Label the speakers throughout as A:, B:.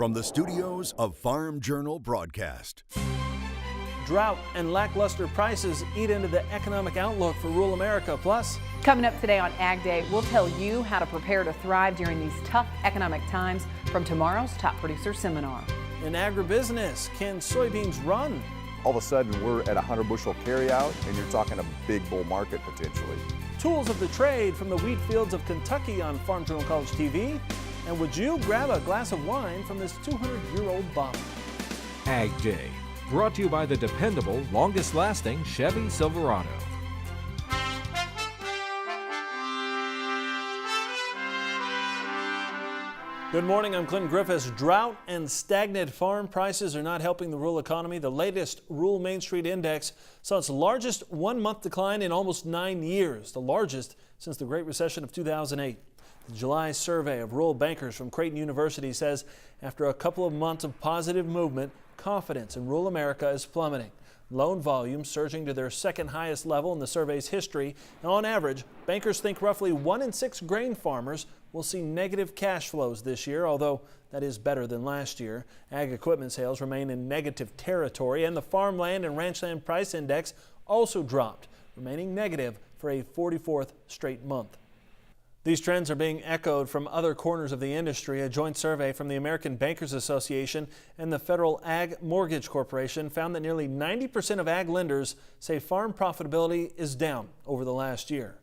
A: from the studios of Farm Journal Broadcast.
B: Drought and lackluster prices eat into the economic outlook for rural America. Plus,
C: coming up today on Ag Day, we'll tell you how to prepare to thrive during these tough economic times from tomorrow's Top Producer Seminar.
B: In agribusiness, can soybeans run?
D: All of a sudden, we're at 100 bushel carryout, and you're talking a big bull market potentially.
B: Tools of the trade from the wheat fields of Kentucky on Farm Journal College TV. And would you grab a glass of wine from this 200-year-old bottle?
E: Ag Day, brought to you by the dependable, longest-lasting Chevy Silverado.
B: Good morning, I'm Clinton Griffiths. Drought and stagnant farm prices are not helping the rural economy. The latest Rural Main Street Index saw its largest one-month decline in almost 9 years, the largest since the Great Recession of 2008. The July survey of rural bankers from Creighton University says after a couple of months of positive movement, confidence in rural America is plummeting. Loan volumes surging to their second highest level in the survey's history. And on average, bankers think roughly 1 in 6 grain farmers will see negative cash flows this year, although that is better than last year. Ag equipment sales remain in negative territory, and the farmland and ranchland price index also dropped, remaining negative for a 44th straight month. These trends are being echoed from other corners of the industry. A joint survey from the American Bankers Association and the Federal Ag Mortgage Corporation found that nearly 90% of ag lenders say farm profitability is down over the last year.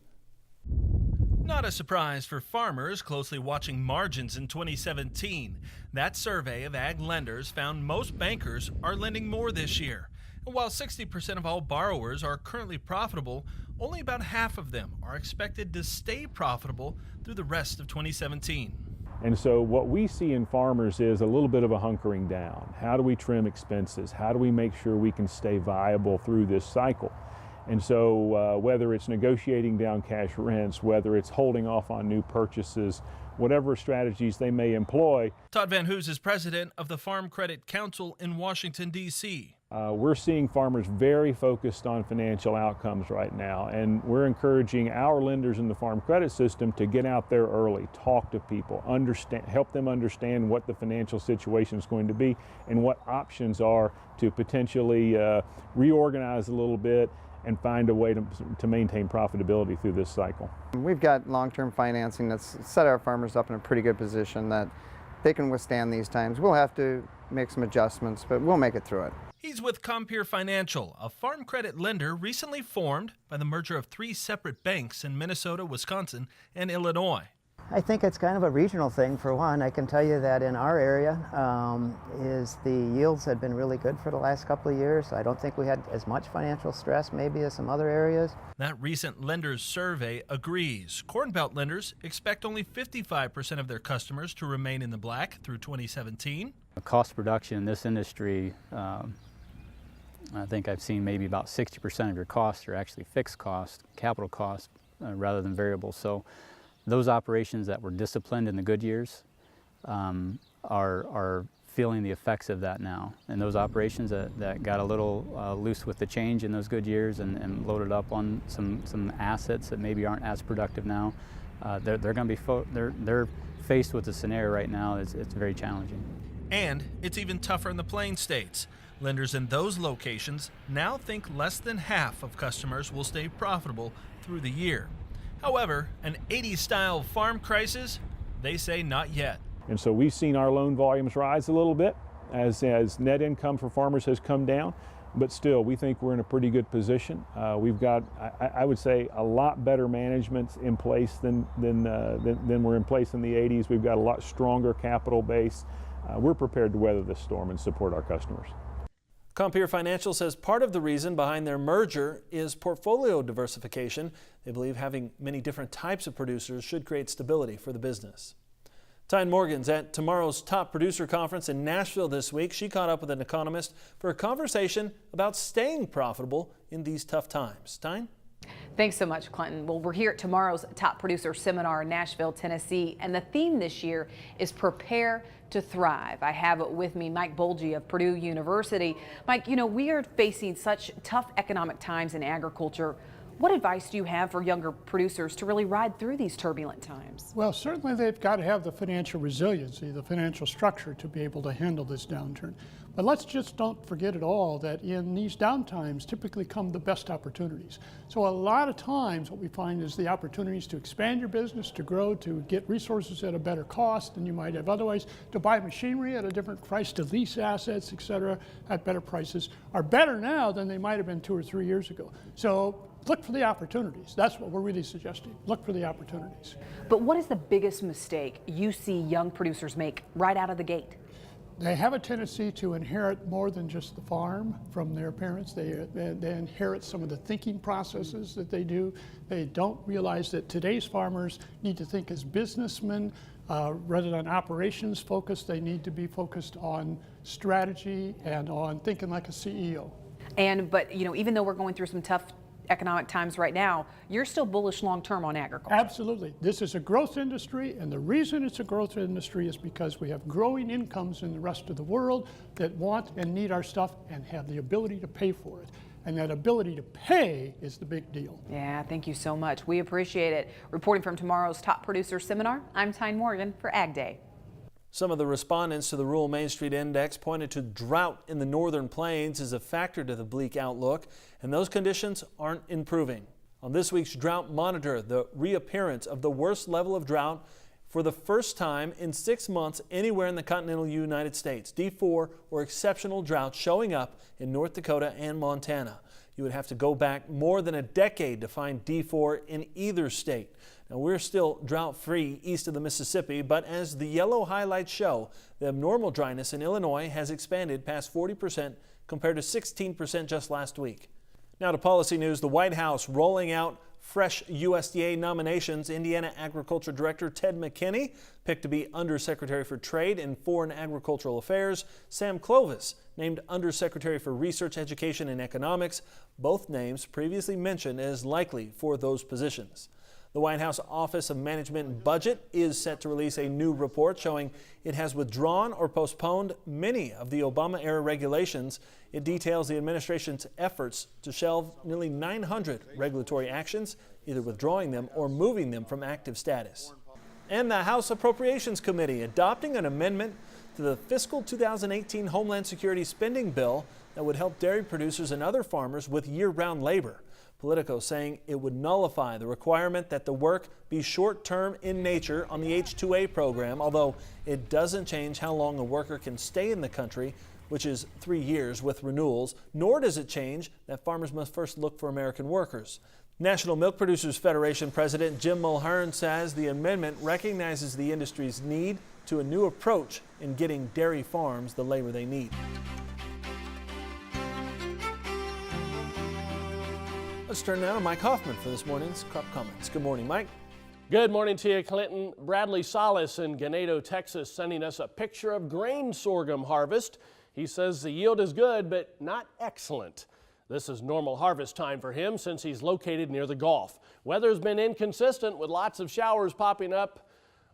F: Not a surprise for farmers closely watching margins in 2017. That survey of ag lenders found most bankers are lending more this year. And while 60% of all borrowers are currently profitable, only about half of them are expected to stay profitable through the rest of 2017.
G: And so what we see in farmers is a little bit of a hunkering down. How do we trim expenses? How do we make sure we can stay viable through this cycle? And so whether it's negotiating down cash rents, whether it's holding off on new purchases, whatever strategies they may employ.
F: Todd Van Hoos is president of the Farm Credit Council in Washington, D.C.
G: We're seeing farmers very focused on financial outcomes right now, and we're encouraging our lenders in the farm credit system to get out there early, talk to people, help them understand what the financial situation is going to be and what options are to potentially reorganize a little bit and find a way to maintain profitability through this cycle.
H: We've got long-term financing that's set our farmers up in a pretty good position that they can withstand these times. We'll have to make some adjustments, but we'll make it through it.
F: He's with Compeer Financial, a farm credit lender recently formed by the merger of 3 separate banks in Minnesota, Wisconsin, and Illinois.
I: I think it's kind of a regional thing for one. I can tell you that in our area, the yields had been really good for the last couple of years. I don't think we had as much financial stress maybe as some other areas.
F: That recent lenders survey agrees. Corn Belt lenders expect only 55% of their customers to remain in the black through 2017.
J: The cost of production in this industry, I think I've seen maybe about 60% of your costs are actually fixed costs, capital costs, rather than variable. So those operations that were disciplined in the good years are feeling the effects of that now. And those operations that got a little loose with the change in those good years and loaded up on some assets that maybe aren't as productive now, they're going to be they're faced with the scenario right now. It's very challenging.
F: And it's even tougher in the Plain States. Lenders in those locations now think less than half of customers will stay profitable through the year. However, an 80s-style farm crisis, they say not yet.
G: And so we've seen our loan volumes rise a little bit as net income for farmers has come down, but still we think we're in a pretty good position. We've got, I would say, a lot better management in place than were in place in the 80s. We've got a lot stronger capital base. We're prepared to weather this storm and support our customers.
B: Compeer Financial says part of the reason behind their merger is portfolio diversification. They believe having many different types of producers should create stability for the business. Tyne Morgan's at tomorrow's Top Producer Conference in Nashville this week. She caught up with an economist for a conversation about staying profitable in these tough times. Tyne?
C: Thanks so much, Clinton. Well, we're here at tomorrow's Top Producer Seminar in Nashville, Tennessee, and the theme this year is Prepare to Thrive. I have with me Mike Bolge of Purdue University. Mike, we are facing such tough economic times in agriculture. What advice do you have for younger producers to really ride through these turbulent times?
K: Well, certainly they've got to have the financial resiliency, the financial structure to be able to handle this downturn. But let's just don't forget at all that in these downtimes typically come the best opportunities. So a lot of times what we find is the opportunities to expand your business, to grow, to get resources at a better cost than you might have otherwise, to buy machinery at a different price, to lease assets, et cetera, at better prices, are better now than they might have been 2 or 3 years ago. So look for the opportunities. That's what we're really suggesting. Look for the opportunities.
C: But what is the biggest mistake you see young producers make right out of the gate?
K: They have a tendency to inherit more than just the farm from their parents. They inherit some of the thinking processes that they do. They don't realize that today's farmers need to think as businessmen rather than operations focused. They need to be focused on strategy and on thinking like a CEO.
C: But even though we're going through some tough economic times right now, you're still bullish long-term on agriculture.
K: Absolutely. This is a growth industry, and the reason it's a growth industry is because we have growing incomes in the rest of the world that want and need our stuff and have the ability to pay for it. And that ability to pay is the big deal.
C: Yeah, thank you so much. We appreciate it. Reporting from tomorrow's Top Producer Seminar, I'm Tyne Morgan for Ag Day.
B: Some of the respondents to the Rural Main Street Index pointed to drought in the northern plains as a factor to the bleak outlook, and those conditions aren't improving. On this week's Drought Monitor, the reappearance of the worst level of drought for the first time in 6 months anywhere in the continental United States. D4 or exceptional drought showing up in North Dakota and Montana. You would have to go back more than a decade to find D4 in either state. Now, we're still drought-free east of the Mississippi, but as the yellow highlights show, the abnormal dryness in Illinois has expanded past 40% compared to 16% just last week. Now to policy news. The White House rolling out fresh USDA nominations. Indiana Agriculture Director Ted McKinney picked to be Undersecretary for Trade and Foreign Agricultural Affairs. Sam Clovis named Undersecretary for Research, Education, and Economics. Both names previously mentioned as likely for those positions. The White House Office of Management and Budget is set to release a new report showing it has withdrawn or postponed many of the Obama-era regulations. It details the administration's efforts to shelve nearly 900 regulatory actions, either withdrawing them or moving them from active status. And the House Appropriations Committee adopting an amendment to the fiscal 2018 Homeland Security spending bill that would help dairy producers and other farmers with year-round labor. Politico saying it would nullify the requirement that the work be short-term in nature on the H-2A program, although it doesn't change how long a worker can stay in the country, which is 3 years with renewals, nor does it change that farmers must first look for American workers. National Milk Producers Federation President Jim Mulhern says the amendment recognizes the industry's need to a new approach in getting dairy farms the labor they need. Let's turn now to Mike Hoffman for this morning's crop comments. Good morning, Mike.
L: Good morning to you, Clinton. Bradley Salas in Ganado, Texas, sending us a picture of grain sorghum harvest. He says the yield is good, but not excellent. This is normal harvest time for him since he's located near the Gulf. Weather's been inconsistent with lots of showers popping up,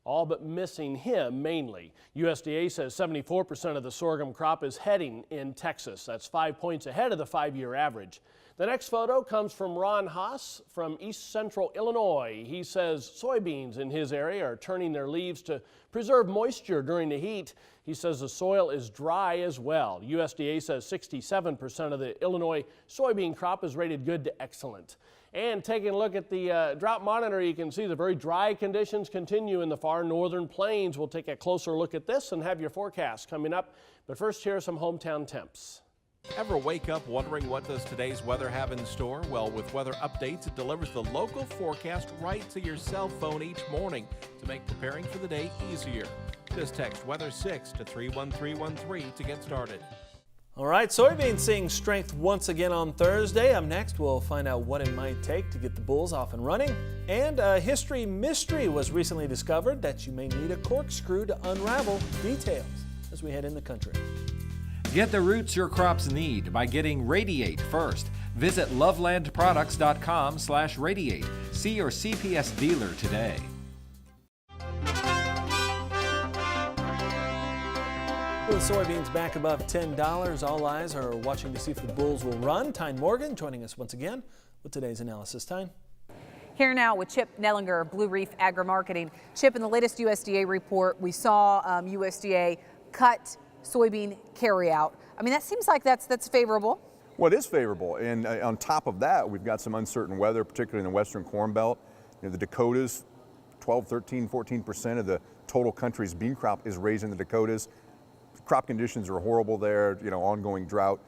L: all but missing him mainly. USDA says 74% of the sorghum crop is heading in Texas. That's 5 points ahead of the 5-year average. The next photo comes from Ron Haas from East Central Illinois. He says soybeans in his area are turning their leaves to preserve moisture during the heat. He says the soil is dry as well. USDA says 67% of the Illinois soybean crop is rated good to excellent. And taking a look at the drought monitor, you can see the very dry conditions continue in the far northern plains. We'll take a closer look at this and have your forecast coming up. But first, here are some hometown temps.
M: Ever wake up wondering what does today's weather have in store? Well, with weather updates, it delivers the local forecast right to your cell phone each morning to make preparing for the day easier. Just text Weather 6 to 31313 to get started.
B: All right, soybeans seeing strength once again on Thursday. Up next, we'll find out what it might take to get the bulls off and running. And a history mystery was recently discovered that you may need a corkscrew to unravel. Details as we head in the country.
E: Get the roots your crops need by getting Radiate first. Visit lovelandproducts.com/radiate. See your CPS dealer today.
B: With soybeans back above $10, all eyes are watching to see if the bulls will run. Tyne Morgan joining us once again with today's analysis. Tyne?
C: Here now with Chip Nellinger, Blue Reef Agri-Marketing. Chip, in the latest USDA report, we saw USDA cut soybean carryout. I mean, that seems like that's favorable.
D: Well, it is favorable, and on top of that, we've got some uncertain weather, particularly in the western corn belt. You know, the Dakotas, 12, 13, 14% of the total country's bean crop is raised in the Dakotas. Crop conditions are horrible there, you know, ongoing drought.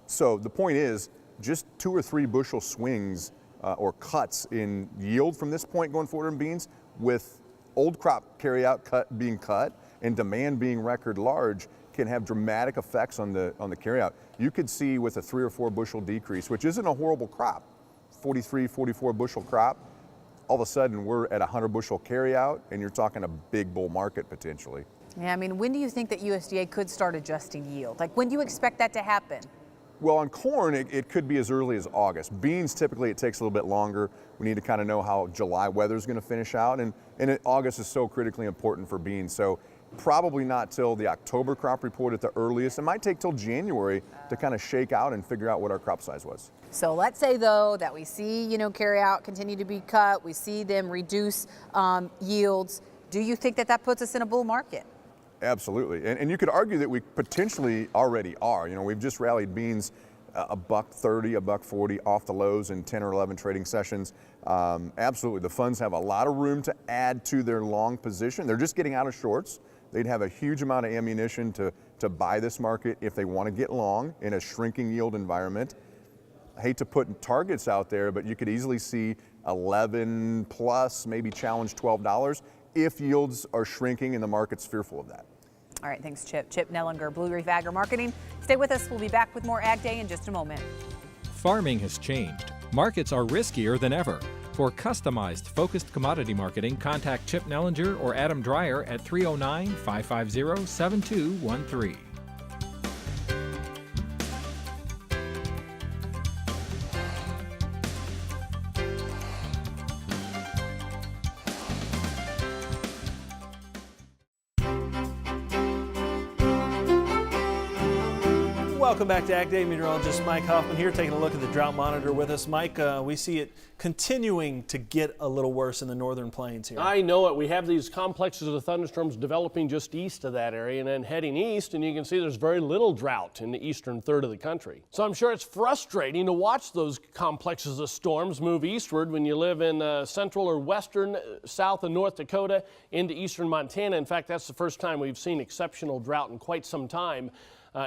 D: So the point is, just 2 or 3 bushel swings or cuts in yield from this point going forward in beans, with old crop carryout being cut and demand being record large, can have dramatic effects on the carryout. You could see with a 3 or 4 bushel decrease, which isn't a horrible crop, 43, 44 bushel crop, all of a sudden we're at 100 bushel carryout, and you're talking a big bull market potentially.
C: Yeah, I mean, when do you think that USDA could start adjusting yield? Like, when do you expect that to happen?
D: Well, on corn, it could be as early as August. Beans, typically it takes a little bit longer. We need to kind of know how July weather is going to finish out, and August is so critically important for beans. So probably not till the October crop report at the earliest. It might take till January to kind of shake out and figure out what our crop size was.
C: So let's say, though, that we see, you know, carryout continue to be cut. We see them reduce yields. Do you think that puts us in a bull market?
D: Absolutely, and you could argue that we potentially already are. You know, we've just rallied beans $1.30, $1.40 off the lows in 10 or 11 trading sessions. Absolutely, the funds have a lot of room to add to their long position. They're just getting out of shorts. They'd have a huge amount of ammunition to buy this market if they want to get long in a shrinking yield environment. I hate to put targets out there, but you could easily see 11 plus, maybe challenge $12 if yields are shrinking and the market's fearful of that.
C: All right, thanks, Chip. Chip Nellinger, Blue Reef Agri-Marketing. Stay with us. We'll be back with more Ag Day in just a moment.
E: Farming has changed. Markets are riskier than ever. For customized, focused commodity marketing, contact Chip Nellinger or Adam Dreyer at 309-550-7213.
B: Welcome back to Ag Day. Meteorologist Mike Hoffman here, taking a look at the drought monitor with us. Mike, we see it continuing to get a little worse in the northern plains here.
L: I know it. We have these complexes of thunderstorms developing just east of that area and then heading east, and you can see there's very little drought in the eastern third of the country. So I'm sure it's frustrating to watch those complexes of storms move eastward when you live in central or western, South and North Dakota into eastern Montana. In fact, that's the first time we've seen exceptional drought in quite some time.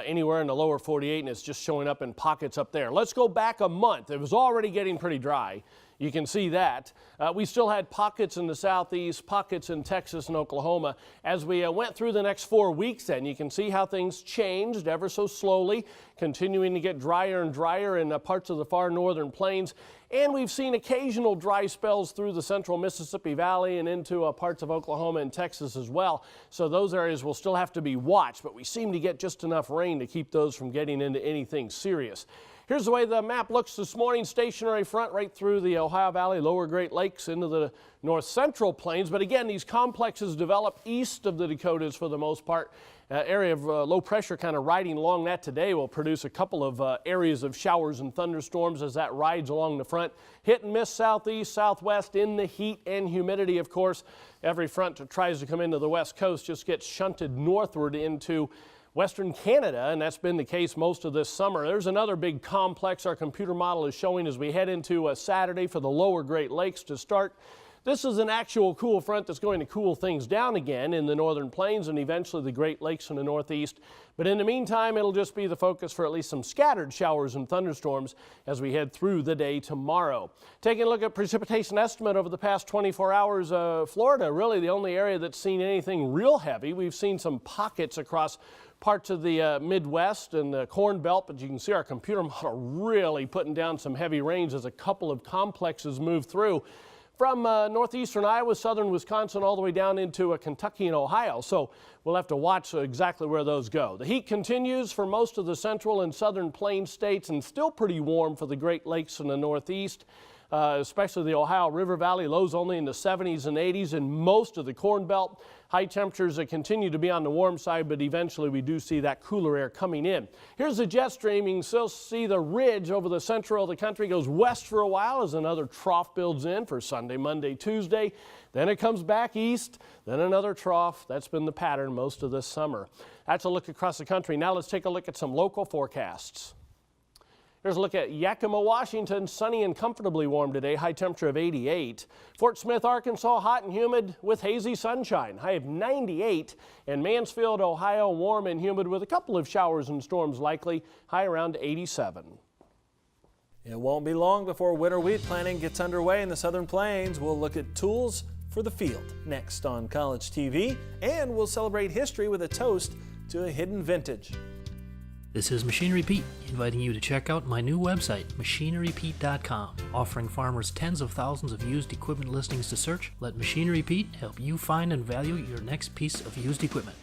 L: Anywhere in the lower 48, and it's just showing up in pockets up there. Let's go back a month. It was already getting pretty dry. You can see that. We still had pockets in the southeast, pockets in Texas and Oklahoma. As we went through the next 4 weeks then, you can see how things changed ever so slowly, continuing to get drier and drier in parts of the far northern plains. And we've seen occasional dry spells through the central Mississippi Valley and into parts of Oklahoma and Texas as well. So those areas will still have to be watched, but we seem to get just enough rain to keep those from getting into anything serious. Here's the way the map looks this morning. Stationary front right through the Ohio Valley, lower Great Lakes into the north central plains. But again, these complexes develop east of the Dakotas for the most part. Area of low pressure kind of riding along that today will produce a couple of areas of showers and thunderstorms as that rides along the front. Hit and miss southeast, southwest in the heat and humidity, of course. Every front that tries to come into the west coast just gets shunted northward into western Canada, and that's been the case most of this summer. There's another big complex our computer model is showing as we head into Saturday for the lower Great Lakes to start. This is an actual cool front that's going to cool things down again in the northern plains and eventually the Great Lakes in the northeast. But in the meantime, it'll just be the focus for at least some scattered showers and thunderstorms as we head through the day tomorrow. Taking a look at precipitation estimate over the past 24 hours, Florida, really the only area that's seen anything real heavy. We've seen some pockets across parts of the Midwest and the Corn Belt, but you can see our computer model really putting down some heavy rains as a couple of complexes move through from northeastern Iowa, southern Wisconsin, all the way down into Kentucky and Ohio. So we'll have to watch exactly where those go. The heat continues for most of the central and southern plain states and still pretty warm for the Great Lakes in the northeast. especially the Ohio River Valley. Lows only in the 70s and 80s in most of the Corn Belt. High temperatures that continue to be on the warm side, but eventually we do see that cooler air coming in. Here's the jet stream. You can still see the ridge over the central of the country goes west for a while as another trough builds in for Sunday, Monday, Tuesday. Then it comes back east, then another trough. That's been the pattern most of this summer. That's a look across the country. Now let's take a look at some local forecasts. Here's a look at Yakima, Washington. Sunny and comfortably warm today, high temperature of 88. Fort Smith, Arkansas, hot and humid with hazy sunshine, high of 98. And Mansfield, Ohio, warm and humid with a couple of showers and storms likely, high around 87.
B: It won't be long before winter wheat planting gets underway in the Southern Plains. We'll look at tools for the field next on College TV, and we'll celebrate history with a toast to a hidden vintage.
N: This is Machinery Pete, inviting you to check out my new website, machinerypete.com. Offering farmers tens of thousands of used equipment listings to search, let Machinery Pete help you find and value your next piece of used equipment.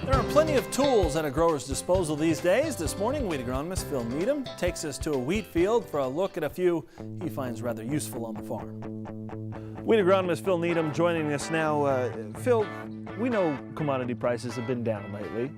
B: There are plenty of tools at a grower's disposal these days. This morning, wheat agronomist Phil Needham takes us to a wheat field for a look at a few he finds rather useful on the farm. Wheat agronomist Phil Needham joining us now. Phil, we know commodity prices have been down lately,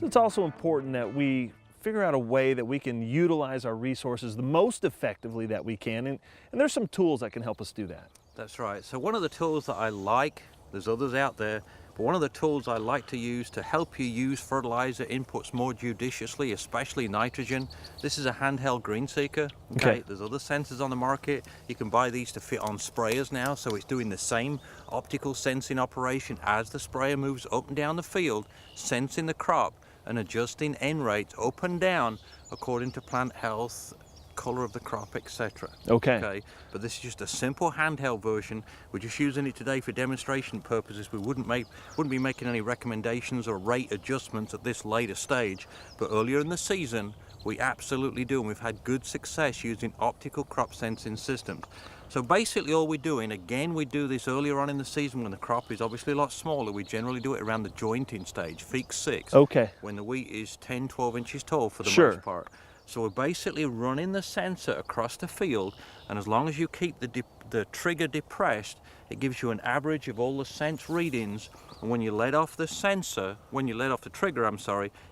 B: so it's also important that we figure out a way that we can utilize our resources the most effectively that we can, and there's some tools that can help us do that.
O: That's right. So one of the tools that I like, there's others out there, but one of the tools I like to use to help you use fertilizer inputs more judiciously, especially nitrogen, this is a handheld green seeker. Okay. There's other sensors on the market. You can buy these to fit on sprayers now, so it's doing the same optical sensing operation as the sprayer moves up and down the field, sensing the crop and adjusting N rates up and down according to plant health, color of the crop, etc. Okay. But this is just a simple handheld version. We're just using it today for demonstration purposes. We wouldn't be making any recommendations or rate adjustments at this later stage. But earlier in the season, we absolutely do, and we've had good success using optical crop sensing systems. So basically all we're doing, again, we do this earlier on in the season when the crop is obviously a lot smaller. We generally do it around the jointing stage, week 6. Okay. When the wheat is 10, 12 inches tall for the most part. So we're basically running the sensor across the field, and as long as you keep the trigger depressed, it gives you an average of all the sense readings. And when you let off the trigger,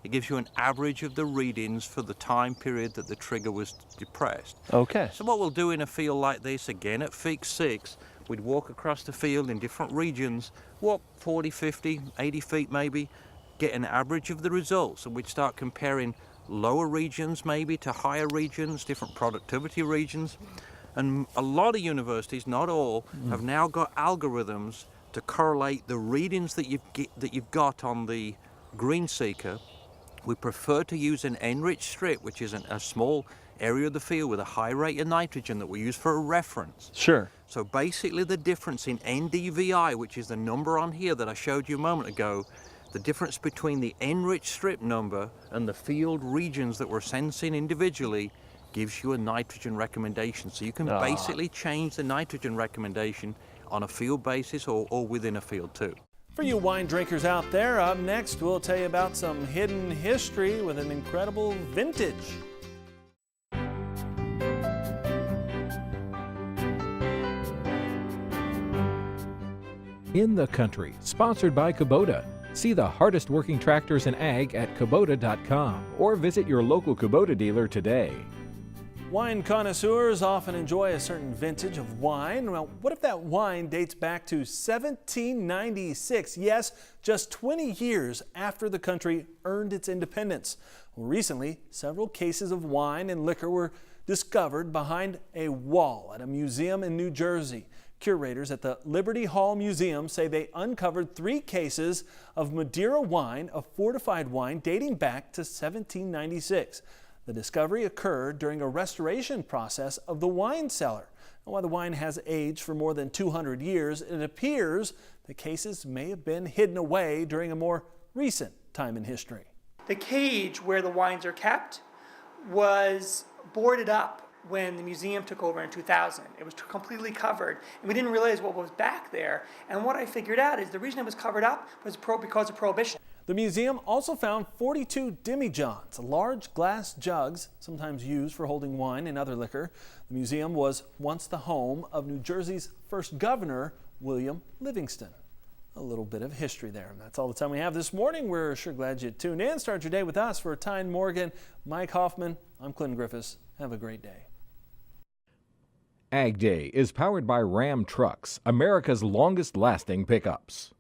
O: it gives you an average of the readings for the time period that the trigger was depressed. Okay. So what we'll do in a field like this, again at week 6, we'd walk across the field in different regions, walk 40, 50, 80 feet maybe, get an average of the results, and we'd start comparing lower regions maybe to higher regions, different productivity regions. And a lot of universities, not all, have now got algorithms to correlate the readings that you've got on the green seeker. We prefer to use an enriched strip, which is a small area of the field with a high rate of nitrogen that we use for a reference. Sure. So basically the difference in NDVI, which is the number on here that I showed you a moment ago, the difference between the enriched strip number and the field regions that we're sensing individually gives you a nitrogen recommendation. So you can basically change the nitrogen recommendation on a field basis or within a field too.
B: For you wine drinkers out there, up next we'll tell you about some hidden history with an incredible vintage.
E: In the Country, sponsored by Kubota. See the hardest working tractors in ag at Kubota.com or visit your local Kubota dealer today.
B: Wine connoisseurs often enjoy a certain vintage of wine. Well, what if that wine dates back to 1796? Yes, just 20 years after the country earned its independence. Well, recently, several cases of wine and liquor were discovered behind a wall at a museum in New Jersey. Curators at the Liberty Hall Museum say they uncovered 3 cases of Madeira wine, a fortified wine dating back to 1796. The discovery occurred during a restoration process of the wine cellar. And while the wine has aged for more than 200 years, it appears the cases may have been hidden away during a more recent time in history.
P: The cage where the wines are kept was boarded up when the museum took over in 2000. It was completely covered, and we didn't realize what was back there. And what I figured out is the reason it was covered up was because of Prohibition.
B: The museum also found 42 demijohns, large glass jugs, sometimes used for holding wine and other liquor. The museum was once the home of New Jersey's first governor, William Livingston. A little bit of history there. And that's all the time we have this morning. We're sure glad you tuned in. Start your day with us. For Tyne Morgan, Mike Hoffman, I'm Clinton Griffiths. Have a great day.
E: Ag Day is powered by Ram Trucks, America's longest lasting pickups.